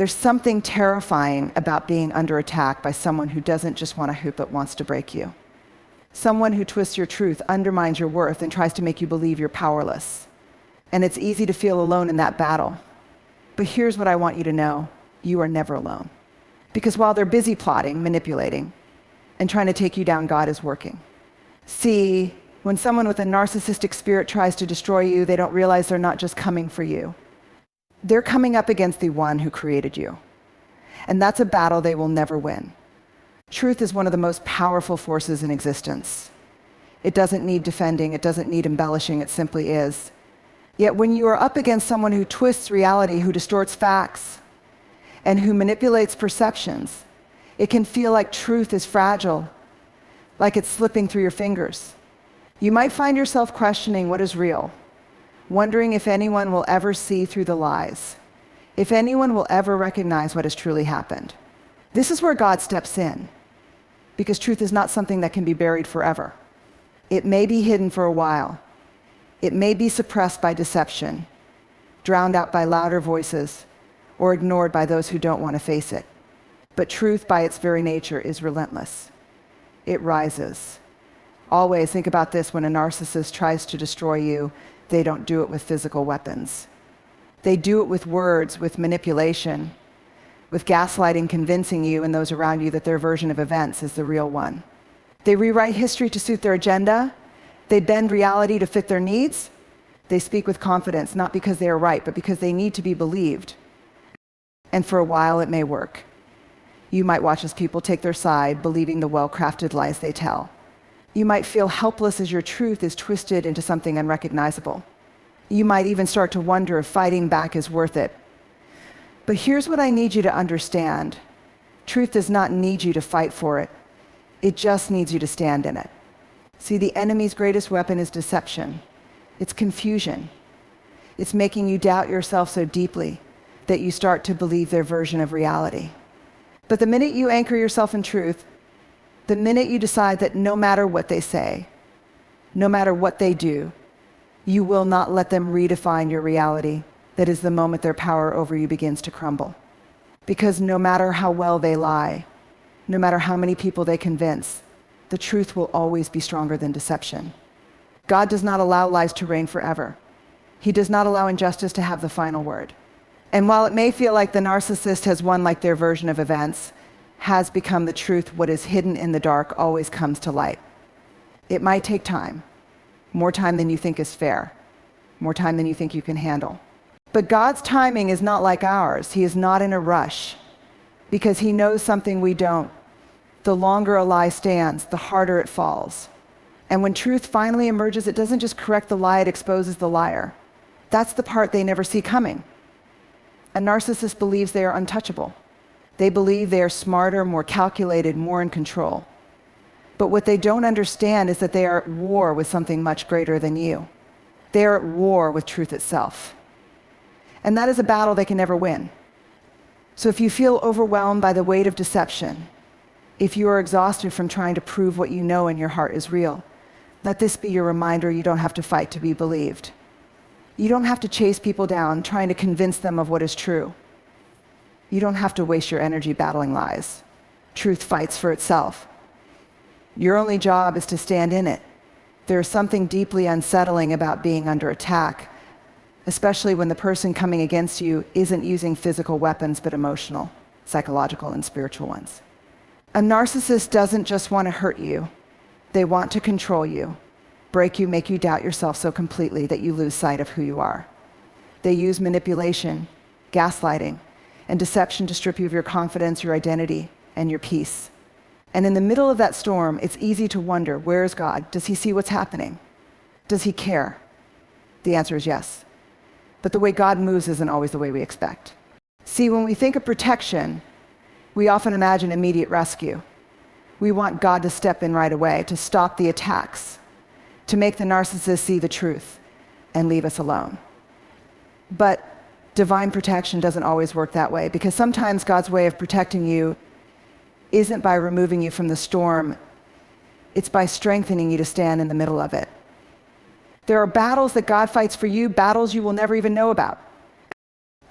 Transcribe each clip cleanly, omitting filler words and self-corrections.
There's something terrifying about being under attack by someone who doesn't just want to hoop but wants to break you. Someone who twists your truth, undermines your worth, and tries to make you believe you're powerless. And it's easy to feel alone in that battle. But here's what I want you to know. You are never alone. Because while they're busy plotting, manipulating, and trying to take you down, God is working. See, when someone with a narcissistic spirit tries to destroy you, they don't realize they're not just coming for you. They're coming up against the one who created you. And that's a battle they will never win. Truth is one of the most powerful forces in existence. It doesn't need defending, it doesn't need embellishing, it simply is. Yet when you are up against someone who twists reality, who distorts facts, and who manipulates perceptions, it can feel like truth is fragile, like it's slipping through your fingers. You might find yourself questioning what is real, wondering if anyone will ever see through the lies, if anyone will ever recognize what has truly happened. This is where God steps in, because truth is not something that can be buried forever. It may be hidden for a while. It may be suppressed by deception, drowned out by louder voices, or ignored by those who don't want to face it. But truth, by its very nature, is relentless. It rises. Always think about this: when a narcissist tries to destroy you, they don't do it with physical weapons. They do it with words, with manipulation, with gaslighting, convincing you and those around you that their version of events is the real one. They rewrite history to suit their agenda. They bend reality to fit their needs. They speak with confidence, not because they are right, but because they need to be believed. And for a while, it may work. You might watch as people take their side, believing the well-crafted lies they tell. You might feel helpless as your truth is twisted into something unrecognizable. You might even start to wonder if fighting back is worth it. But here's what I need you to understand. Truth does not need you to fight for it. It just needs you to stand in it. See, the enemy's greatest weapon is deception. It's confusion. It's making you doubt yourself so deeply that you start to believe their version of reality. But the minute you anchor yourself in truth, the minute you decide that no matter what they say, no matter what they do, you will not let them redefine your reality, that is the moment their power over you begins to crumble. Because no matter how well they lie, no matter how many people they convince, the truth will always be stronger than deception. God does not allow lies to reign forever. He does not allow injustice to have the final word. And while it may feel like the narcissist has won, like their version of events has become the truth, what is hidden in the dark always comes to light. It might take time, more time than you think is fair, more time than you think you can handle. But God's timing is not like ours. He is not in a rush, because he knows something we don't. The longer a lie stands, the harder it falls. And when truth finally emerges, it doesn't just correct the lie, it exposes the liar. That's the part they never see coming. A narcissist believes they are untouchable. They believe they are smarter, more calculated, more in control. But what they don't understand is that they are at war with something much greater than you. They are at war with truth itself. And that is a battle they can never win. So if you feel overwhelmed by the weight of deception, if you are exhausted from trying to prove what you know in your heart is real, let this be your reminder: you don't have to fight to be believed. You don't have to chase people down trying to convince them of what is true. You don't have to waste your energy battling lies. Truth fights for itself. Your only job is to stand in it. There is something deeply unsettling about being under attack, especially when the person coming against you isn't using physical weapons, but emotional, psychological, and spiritual ones. A narcissist doesn't just want to hurt you. They want to control you, break you, make you doubt yourself so completely that you lose sight of who you are. They use manipulation, gaslighting, and deception to strip you of your confidence, your identity, and your peace. And in the middle of that storm, it's easy to wonder, where is God? Does he see what's happening? Does he care? The answer is yes. But the way God moves isn't always the way we expect. See, when we think of protection, we often imagine immediate rescue. We want God to step in right away, to stop the attacks, to make the narcissist see the truth and leave us alone. But divine protection doesn't always work that way, because sometimes God's way of protecting you isn't by removing you from the storm, it's by strengthening you to stand in the middle of it. There are battles that God fights for you, battles you will never even know about.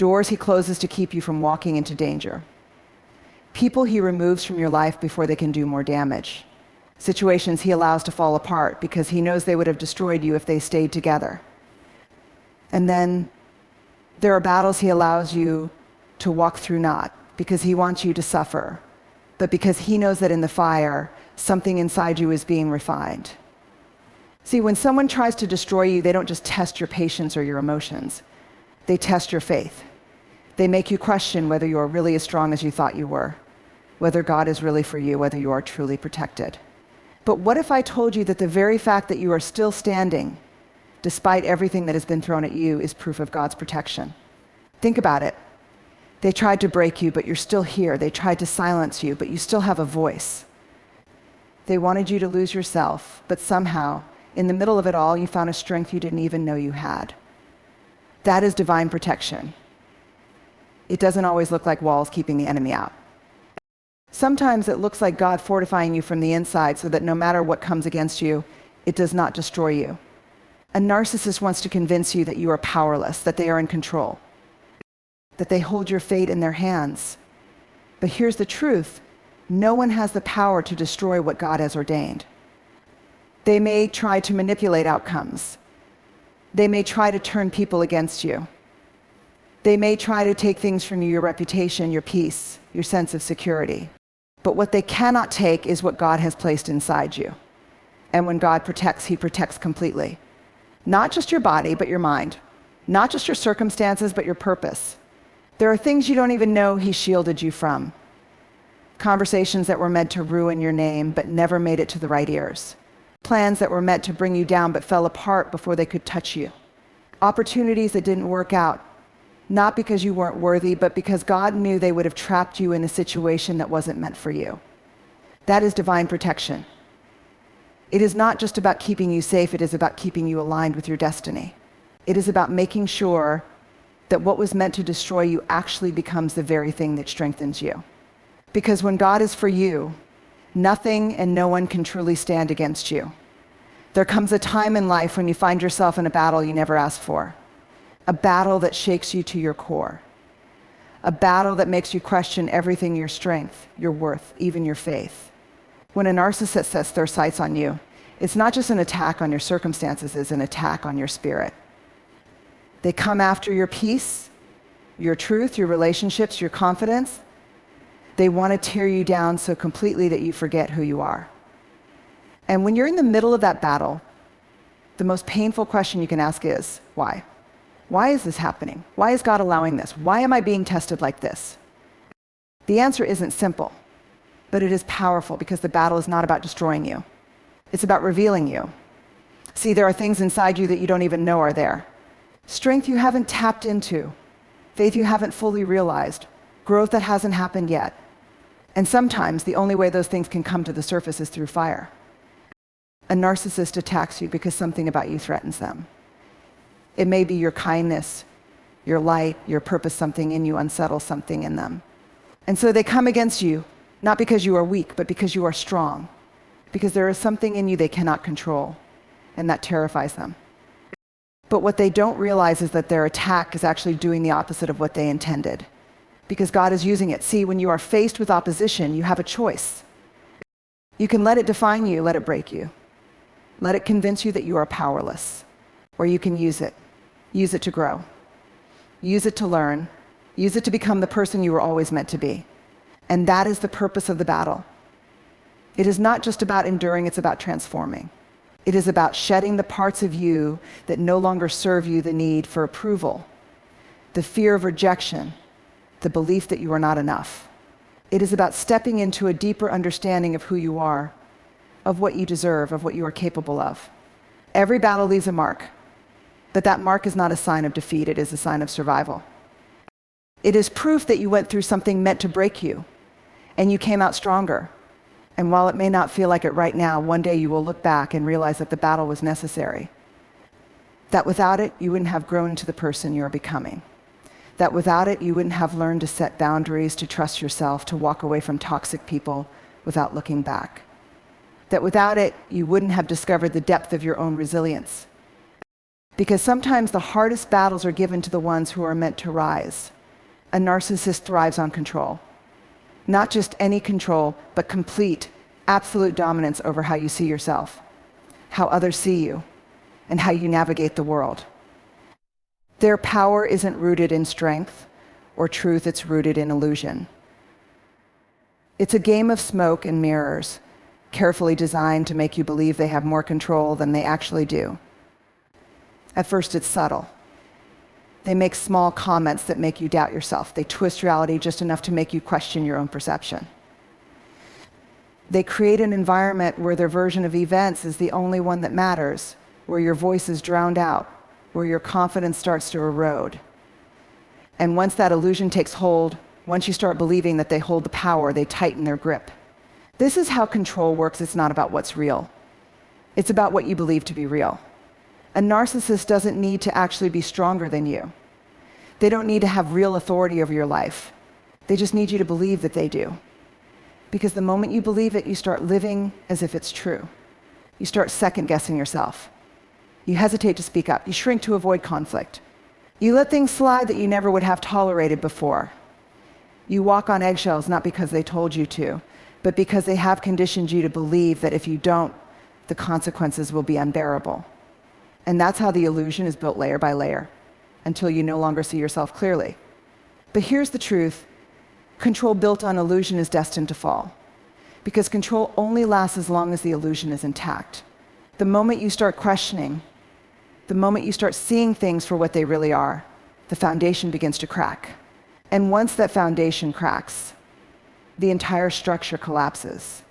doors he closes to keep you from walking into danger, people he removes from your life before they can do more damage, situations he allows to fall apart because he knows they would have destroyed you if they stayed together. And then there are battles he allows you to walk through not because he wants you to suffer, but because he knows that in the fire, something inside you is being refined. See, when someone tries to destroy you, they don't just test your patience or your emotions. They test your faith. They make you question whether you are really as strong as you thought you were, whether God is really for you, whether you are truly protected. But what if I told you that the very fact that you are still standing, despite everything that has been thrown at you, is proof of God's protection? Think about it. They tried to break you, but you're still here. They tried to silence you, but you still have a voice. They wanted you to lose yourself, but somehow, in the middle of it all, you found a strength you didn't even know you had. That is divine protection. It doesn't always look like walls keeping the enemy out. Sometimes it looks like God fortifying you from the inside so that no matter what comes against you, it does not destroy you. A narcissist wants to convince you that you are powerless, that they are in control, that they hold your fate in their hands. But here's the truth. No one has the power to destroy what God has ordained. They may try to manipulate outcomes. They may try to turn people against you. They may try to take things from you, your reputation, your peace, your sense of security. But what they cannot take is what God has placed inside you. And when God protects, he protects completely. Not just your body, but your mind. Not just your circumstances, but your purpose. There are things you don't even know he shielded you from. Conversations that were meant to ruin your name, but never made it to the right ears. Plans that were meant to bring you down, but fell apart before they could touch you. Opportunities that didn't work out, not because you weren't worthy, but because God knew they would have trapped you in a situation that wasn't meant for you. That is divine protection. It is not just about keeping you safe, it is about keeping you aligned with your destiny. It is about making sure that what was meant to destroy you actually becomes the very thing that strengthens you. Because when God is for you, nothing and no one can truly stand against you. There comes a time in life when you find yourself in a battle you never asked for. A battle that shakes you to your core. A battle that makes you question everything, your strength, your worth, even your faith. When a narcissist sets their sights on you, it's not just an attack on your circumstances, it's an attack on your spirit. They come after your peace, your truth, your relationships, your confidence. They want to tear you down so completely that you forget who you are. And when you're in the middle of that battle, the most painful question you can ask is, why? Why is this happening? Why is God allowing this? Why am I being tested like this? The answer isn't simple, but it is powerful because the battle is not about destroying you. It's about revealing you. See, there are things inside you that you don't even know are there. Strength you haven't tapped into, faith you haven't fully realized, growth that hasn't happened yet. And sometimes the only way those things can come to the surface is through fire. A narcissist attacks you because something about you threatens them. It may be your kindness, your light, your purpose, something in you unsettles something in them. And so they come against you, not because you are weak, but because you are strong. Because there is something in you they cannot control, and that terrifies them. But what they don't realize is that their attack is actually doing the opposite of what they intended. Because God is using it. See, when you are faced with opposition, you have a choice. You can let it define you, let it break you. Let it convince you that you are powerless. Or you can use it. Use it to grow. Use it to learn. Use it to become the person you were always meant to be. And that is the purpose of the battle. It is not just about enduring, it's about transforming. It is about shedding the parts of you that no longer serve you the need for approval, the fear of rejection, the belief that you are not enough. It is about stepping into a deeper understanding of who you are, of what you deserve, of what you are capable of. Every battle leaves a mark, but that mark is not a sign of defeat, it is a sign of survival. It is proof that you went through something meant to break you, and you came out stronger. And while it may not feel like it right now, one day you will look back and realize that the battle was necessary. That without it, you wouldn't have grown into the person you are becoming. That without it, you wouldn't have learned to set boundaries, to trust yourself, to walk away from toxic people without looking back. That without it, you wouldn't have discovered the depth of your own resilience. Because sometimes the hardest battles are given to the ones who are meant to rise. A narcissist thrives on control. Not just any control, but complete, absolute dominance over how you see yourself, how others see you, and how you navigate the world. Their power isn't rooted in strength or truth, it's rooted in illusion. It's a game of smoke and mirrors, carefully designed to make you believe they have more control than they actually do. At first, it's subtle. They make small comments that make you doubt yourself. They twist reality just enough to make you question your own perception. They create an environment where their version of events is the only one that matters, where your voice is drowned out, where your confidence starts to erode. And once that illusion takes hold, once you start believing that they hold the power, they tighten their grip. This is how control works. It's not about what's real. It's about what you believe to be real. A narcissist doesn't need to actually be stronger than you. They don't need to have real authority over your life. They just need you to believe that they do. Because the moment you believe it, you start living as if it's true. You start second-guessing yourself. You hesitate to speak up. You shrink to avoid conflict. You let things slide that you never would have tolerated before. You walk on eggshells not because they told you to, but because they have conditioned you to believe that if you don't, the consequences will be unbearable. And that's how the illusion is built layer by layer, until you no longer see yourself clearly. But here's the truth. Control built on illusion is destined to fall, because control only lasts as long as the illusion is intact. The moment you start questioning, the moment you start seeing things for what they really are, the foundation begins to crack. And once that foundation cracks, the entire structure collapses.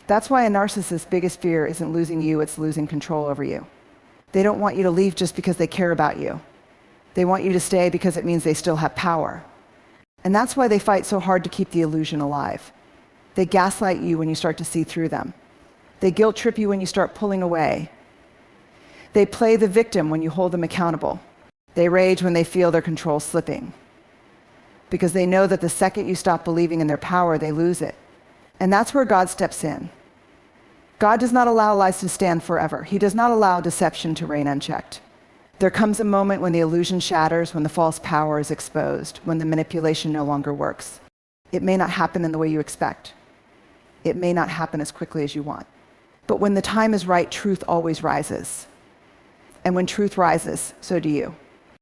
That's why a narcissist's biggest fear isn't losing you, it's losing control over you. They don't want you to leave just because they care about you. They want you to stay because it means they still have power. And that's why they fight so hard to keep the illusion alive. They gaslight you when you start to see through them. They guilt trip you when you start pulling away. They play the victim when you hold them accountable. They rage when they feel their control slipping. Because they know that the second you stop believing in their power, they lose it. And that's where God steps in. God does not allow lies to stand forever. He does not allow deception to reign unchecked. There comes a moment when the illusion shatters, when the false power is exposed, when the manipulation no longer works. It may not happen in the way you expect. It may not happen as quickly as you want. But when the time is right, truth always rises. And when truth rises, so do you.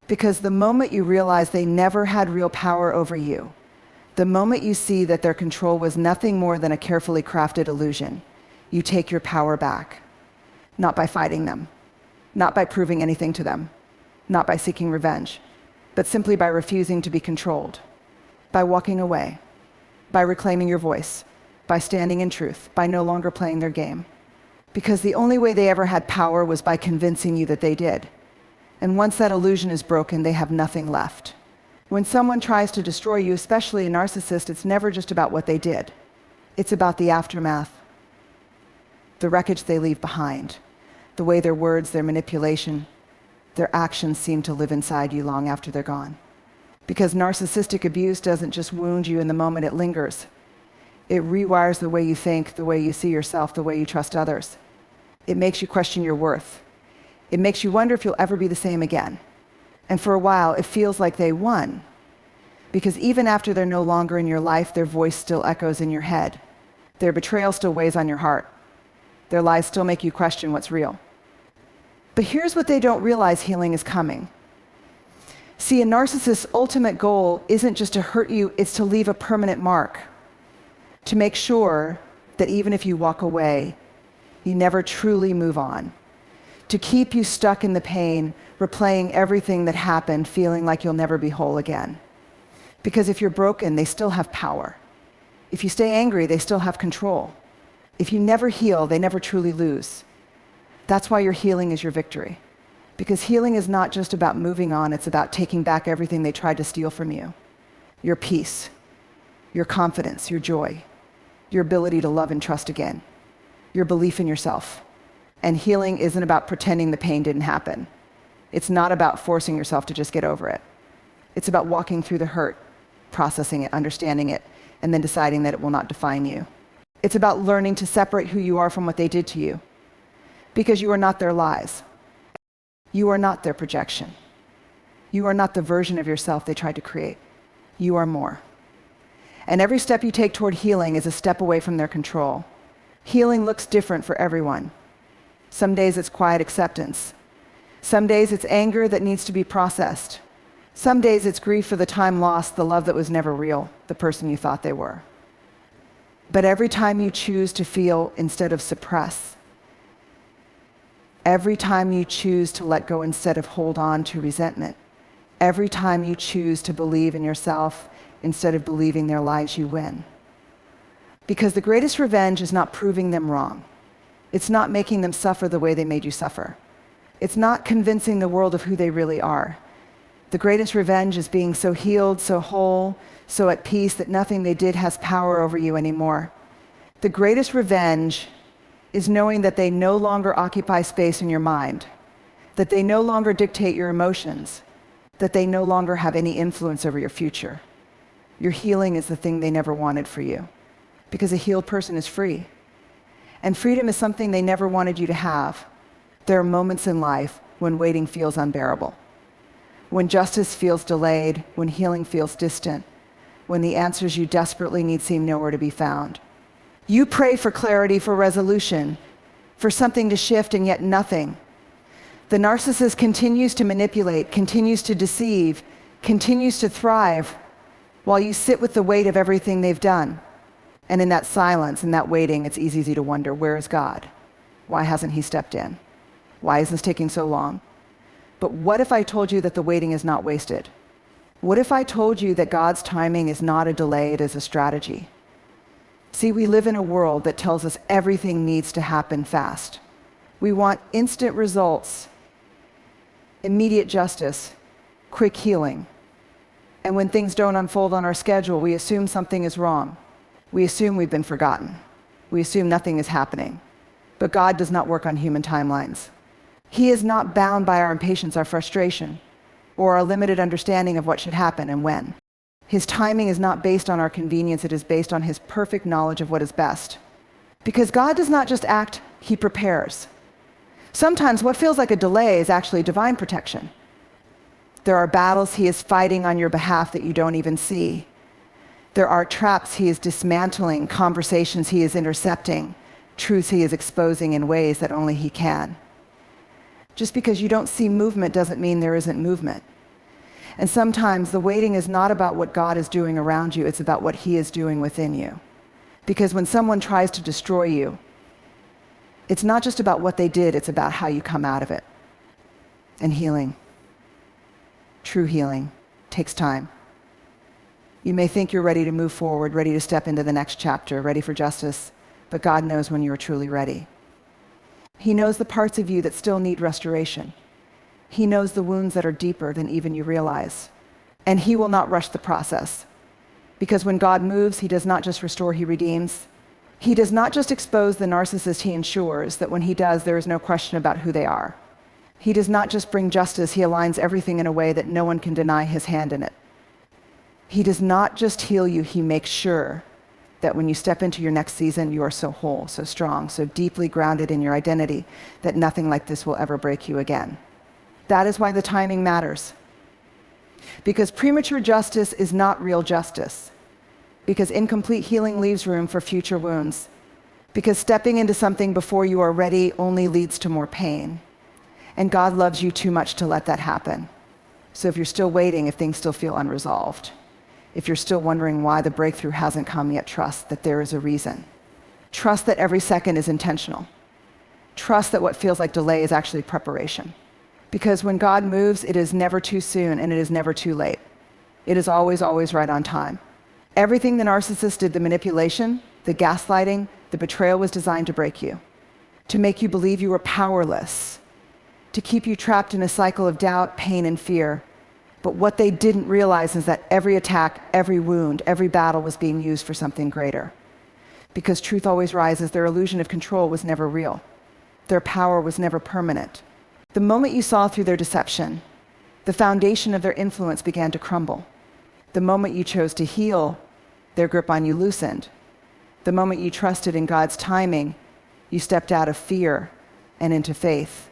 Because the moment you realize they never had real power over you, the moment you see that their control was nothing more than a carefully crafted illusion, you take your power back. Not by fighting them, not by proving anything to them, not by seeking revenge, but simply by refusing to be controlled, by walking away, by reclaiming your voice, by standing in truth, by no longer playing their game. Because the only way they ever had power was by convincing you that they did. And once that illusion is broken, they have nothing left. When someone tries to destroy you, especially a narcissist, it's never just about what they did. It's about the aftermath, the wreckage they leave behind, the way their words, their manipulation, their actions seem to live inside you long after they're gone. Because narcissistic abuse doesn't just wound you in the moment, it lingers. It rewires the way you think, the way you see yourself, the way you trust others. It makes you question your worth. It makes you wonder if you'll ever be the same again. And for a while, it feels like they won. Because even after they're no longer in your life, their voice still echoes in your head. Their betrayal still weighs on your heart. Their lies still make you question what's real. But here's what they don't realize: healing is coming. See, a narcissist's ultimate goal isn't just to hurt you, it's to leave a permanent mark. To make sure that even if you walk away, you never truly move on. To keep you stuck in the pain, replaying everything that happened, feeling like you'll never be whole again. Because if you're broken, they still have power. If you stay angry, they still have control. If you never heal, they never truly lose. That's why your healing is your victory. Because healing is not just about moving on, it's about taking back everything they tried to steal from you. Your peace, your confidence, your joy, your ability to love and trust again, your belief in yourself. And healing isn't about pretending the pain didn't happen. It's not about forcing yourself to just get over it. It's about walking through the hurt, processing it, understanding it, and then deciding that it will not define you. It's about learning to separate who you are from what they did to you, because you are not their lies. You are not their projection. You are not the version of yourself they tried to create. You are more. And every step you take toward healing is a step away from their control. Healing looks different for everyone. Some days it's quiet acceptance. Some days it's anger that needs to be processed. Some days it's grief for the time lost, the love that was never real, the person you thought they were. But every time you choose to feel instead of suppress, every time you choose to let go instead of hold on to resentment, every time you choose to believe in yourself instead of believing their lies, you win. Because the greatest revenge is not proving them wrong. It's not making them suffer the way they made you suffer. It's not convincing the world of who they really are. The greatest revenge is being so healed, so whole, so at peace that nothing they did has power over you anymore. The greatest revenge is knowing that they no longer occupy space in your mind, that they no longer dictate your emotions, that they no longer have any influence over your future. Your healing is the thing they never wanted for you, because a healed person is free. And freedom is something they never wanted you to have. There are moments in life when waiting feels unbearable, when justice feels delayed, when healing feels distant, when the answers you desperately need seem nowhere to be found. You pray for clarity, for resolution, for something to shift, and yet nothing. The narcissist continues to manipulate, continues to deceive, continues to thrive, while you sit with the weight of everything they've done. And in that silence, in that waiting, it's easy to wonder, where is God? Why hasn't he stepped in? Why is this taking so long? But what if I told you that the waiting is not wasted? What if I told you that God's timing is not a delay, it is a strategy? See, we live in a world that tells us everything needs to happen fast. We want instant results, immediate justice, quick healing. And when things don't unfold on our schedule, we assume something is wrong. We assume we've been forgotten. We assume nothing is happening. But God does not work on human timelines. He is not bound by our impatience, our frustration, or our limited understanding of what should happen and when. His timing is not based on our convenience, it is based on his perfect knowledge of what is best. Because God does not just act, he prepares. Sometimes what feels like a delay is actually divine protection. There are battles he is fighting on your behalf that you don't even see. There are traps he is dismantling, conversations he is intercepting, truths he is exposing in ways that only he can. Just because you don't see movement doesn't mean there isn't movement. And sometimes the waiting is not about what God is doing around you, it's about what he is doing within you. Because when someone tries to destroy you, it's not just about what they did, it's about how you come out of it. And healing, true healing, takes time. You may think you're ready to move forward, ready to step into the next chapter, ready for justice, but God knows when you are truly ready. He knows the parts of you that still need restoration. He knows the wounds that are deeper than even you realize. And he will not rush the process. Because when God moves, he does not just restore, he redeems. He does not just expose the narcissist, he ensures that when he does, there is no question about who they are. He does not just bring justice, he aligns everything in a way that no one can deny his hand in it. He does not just heal you, he makes sure that when you step into your next season, you are so whole, so strong, so deeply grounded in your identity that nothing like this will ever break you again. That is why the timing matters. Because premature justice is not real justice. Because incomplete healing leaves room for future wounds. Because stepping into something before you are ready only leads to more pain. And God loves you too much to let that happen. So if you're still waiting, if things still feel unresolved, if you're still wondering why the breakthrough hasn't come yet, trust that there is a reason. Trust that every second is intentional. Trust that what feels like delay is actually preparation. Because when God moves, it is never too soon and it is never too late. It is always, always right on time. Everything the narcissist did, the manipulation, the gaslighting, the betrayal, was designed to break you, to make you believe you were powerless, to keep you trapped in a cycle of doubt, pain, and fear. But what they didn't realize is that every attack, every wound, every battle was being used for something greater. Because truth always rises, their illusion of control was never real. Their power was never permanent. The moment you saw through their deception, the foundation of their influence began to crumble. The moment you chose to heal, their grip on you loosened. The moment you trusted in God's timing, you stepped out of fear and into faith.